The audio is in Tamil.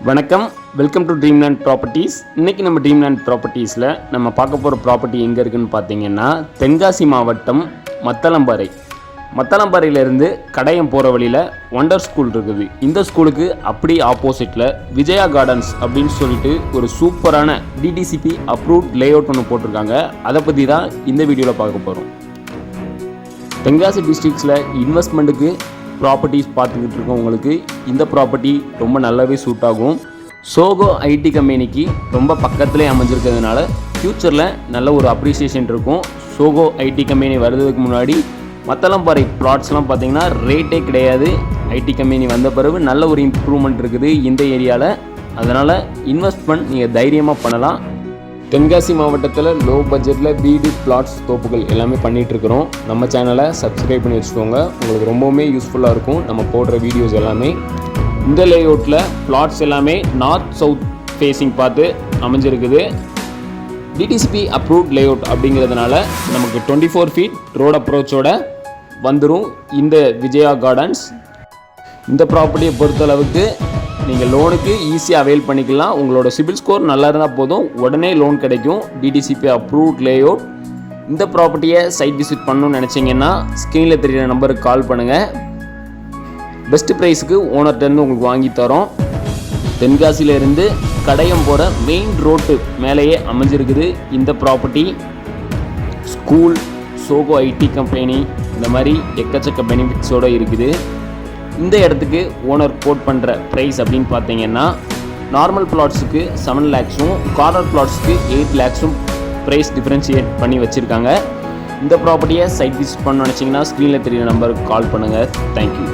வணக்கம், வெல்கம் டு ட்ரீம்லேண்ட் ப்ராப்பர்ட்டிஸ். இன்றைக்கி நம்ம ட்ரீம்லேண்ட் ப்ராப்பர்ட்டிஸில் நம்ம பார்க்க போகிற ப்ராப்பர்ட்டி எங்கே இருக்குதுன்னு பார்த்தீங்கன்னா தென்காசி மாவட்டம் மத்தளம்பாறையிலேருந்து கடையம் போகிற வழியில் ஒண்டர் ஸ்கூல் இருக்குது. இந்த ஸ்கூலுக்கு அப்படி ஆப்போசிட்டில் விஜயா கார்டன்ஸ் அப்படின்னு சொல்லிட்டு ஒரு சூப்பரான டிடிசிபி அப்ரூவ்ட் லேஅவுட் ஒன்று போட்டிருக்காங்க. அதை பற்றி தான் இந்த வீடியோவில் பார்க்க போகிறோம். தென்காசி டிஸ்ட்ரிக்ஸில் இன்வெஸ்ட்மெண்ட்டுக்கு ப்ராப்பர்ட்டிஸ் பார்த்துக்கிட்டு இருக்கவங்களுக்கு இந்த ப்ராப்பர்ட்டி ரொம்ப நல்லாவே சூட் ஆகும். சோகோ ஐடி கம்பெனிக்கு ரொம்ப பக்கத்துலேயே அமைஞ்சிருக்கிறதுனால ஃப்யூச்சரில் நல்ல ஒரு அப்ரிசியேஷன் இருக்கும். சோகோ ஐடி கம்பெனி வர்றதுக்கு முன்னாடி மத்தளம்பாறை ப்ளாட்ஸ்லாம் பார்த்திங்கன்னா ரேட்டே கிடையாது. ஐடி கம்பெனி வந்த பிறகு நல்ல ஒரு இம்ப்ரூவ்மெண்ட் இருக்குது இந்த ஏரியாவில். அதனால் இன்வெஸ்ட்மெண்ட் நீங்கள் தைரியமாக பண்ணலாம். தென்காசி மாவட்டத்தில் லோ பட்ஜெட்டில் வீடு, பிளாட்ஸ், தோப்புகள் எல்லாமே பண்ணிகிட்ருக்குறோம். நம்ம சேனலை சப்ஸ்கிரைப் பண்ணி வச்சுக்கோங்க. உங்களுக்கு ரொம்பவுமே யூஸ்ஃபுல்லாக இருக்கும் நம்ம போடுற வீடியோஸ் எல்லாமே. இந்த லேஅவுட்டில் பிளாட்ஸ் எல்லாமே நார்த் சவுத் ஃபேஸிங் பார்த்து அமைஞ்சிருக்குது. டிடிசிபி அப்ரூவ்ட் லேஅவுட் அப்படிங்கிறதுனால நமக்கு 24 ஃபீட் ரோட் அப்ரோச்சோட வந்துடும் இந்த விஜயா கார்டன்ஸ். இந்த ப்ராப்பர்ட்டியை பொறுத்தளவுக்கு நீங்கள் லோனுக்கு ஈஸியாக அவைல் பண்ணிக்கலாம். உங்களோட சிபில் ஸ்கோர் நல்லா இருந்தால் போதும், உடனே லோன் கிடைக்கும். DTCP approved layout. இந்த ப்ராப்பர்ட்டியை சைட் விசிட் பண்ணணும்னு நினச்சிங்கன்னா ஸ்க்ரீனில் தெரிகிற நம்பருக்கு கால் பண்ணுங்கள். பெஸ்ட் ப்ரைஸுக்கு ஓனர்கிட்டருந்து உங்களுக்கு வாங்கி தரோம். தென்காசியிலேருந்து கடையம் போகிற மெயின் ரோட்டு மேலேயே அமைஞ்சிருக்குது இந்த property. School, Zoho IT company, இந்த மாதிரி எக்கச்சக்க பெனிஃபிட்ஸோடு இருக்குது. இந்த இடத்துக்கு ஓனர் கோட் பண்ணுற ப்ரைஸ் அப்படின்னு பார்த்தீங்கன்னா நார்மல் பிளாட்ஸுக்கு 7 lakhஸும் கார்னர் பிளாட்ஸுக்கு 8 lakhஸும் ப்ரைஸ் டிஃப்ரென்ஷியேட் பண்ணி வச்சுருக்காங்க. இந்த ப்ராப்பர்ட்டியை சைட் விசிட் பண்ண நினச்சிங்கன்னா ஸ்க்ரீனில் தெரியுற நம்பருக்கு கால் பண்ணுங்கள். தேங்க்யூ.